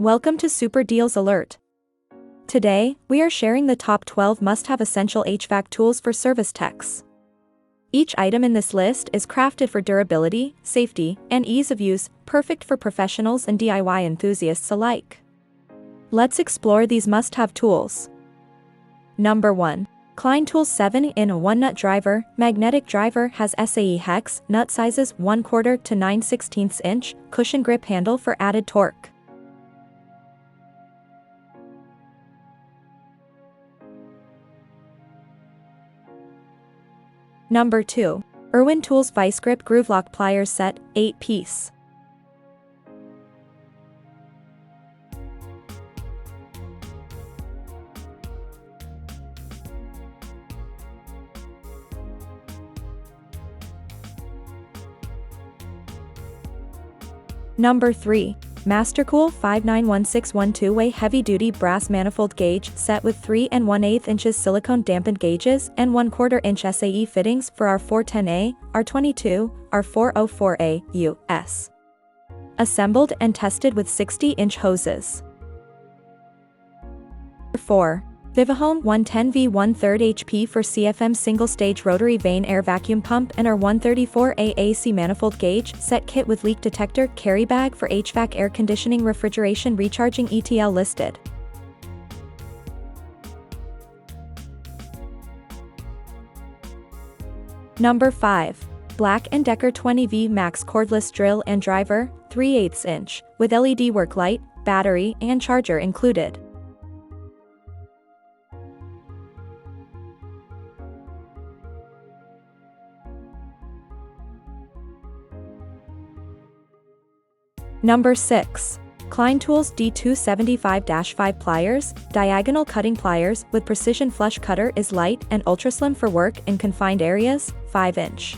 Welcome to Super Deals Alert. Today, we are sharing the top 12 must-have essential HVAC tools for service techs. Each item in this list is crafted for durability, safety, and ease of use, perfect for professionals and DIY enthusiasts alike. Let's explore these must-have tools. Number 1. Klein Tools 7-in-1 Nut Driver. Magnetic driver has SAE hex, nut sizes 1/4 to 9/16 inch, cushion grip handle for added torque. Number 2. IRWIN Tools VISE-GRIP GrooveLock Pliers Set, 8-piece. Number 3. Mastercool 591612 two-way heavy-duty brass manifold gauge set with 3 1/8 inches silicone dampened gauges and 1/4 inch SAE fittings for R410A, R22, R404A, US. Assembled and tested with 60-inch hoses. 4. VIVOHOME 110V 1/3 HP for CFM single-stage rotary Vane air vacuum pump and R134A AC manifold gauge set kit with leak detector carry bag for HVAC air conditioning refrigeration recharging ETL listed. Number 5. BLACK+DECKER 20V Max cordless drill and driver, 3/8 inch, with LED work light, battery, and charger included. Number 6. Klein Tools D275-5 Pliers, diagonal cutting pliers with precision flush cutter is light and ultra-slim for work in confined areas, 5 inch.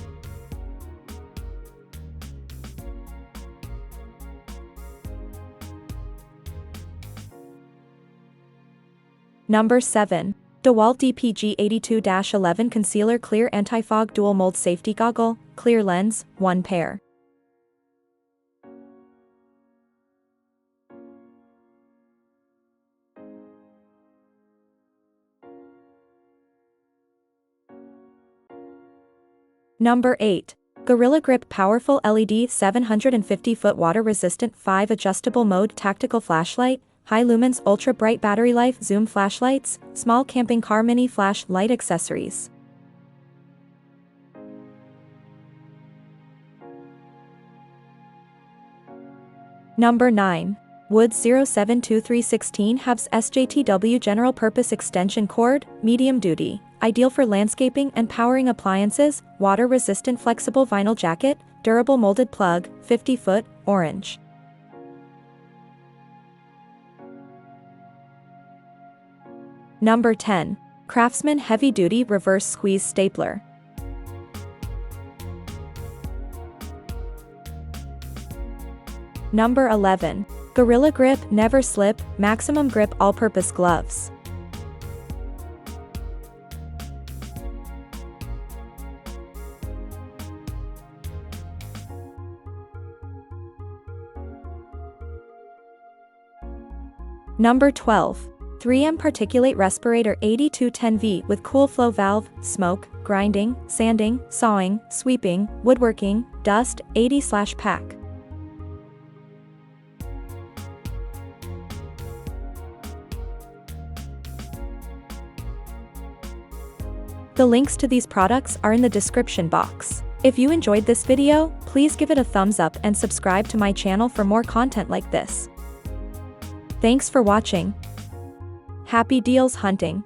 Number 7. DeWalt DPG82-11 Concealer Clear Anti-Fog Dual Mold Safety Goggle, clear lens, 1 pair. Number 8. Gorilla Grip Powerful LED 750-foot water-resistant 5 adjustable mode tactical flashlight, high lumens ultra bright battery life zoom flashlights, small camping car mini flash light accessories. Number 9. Woods 072316 Hubs SJTW General Purpose Extension Cord, medium duty, ideal for landscaping and powering appliances, water-resistant flexible vinyl jacket, durable molded plug, 50-foot, orange. Number 10. Craftsman Heavy-Duty Reverse Squeeze Stapler. Number 11. Gorilla Grip Never Slip Maximum Grip All-Purpose Gloves. Number 12. 3M Particulate Respirator 8210V with cool flow valve, smoke, grinding, sanding, sawing, sweeping, woodworking, dust, 80/pack. The links to these products are in the description box. If you enjoyed this video, please give it a thumbs up and subscribe to my channel for more content like this. Thanks for watching. Happy deals hunting!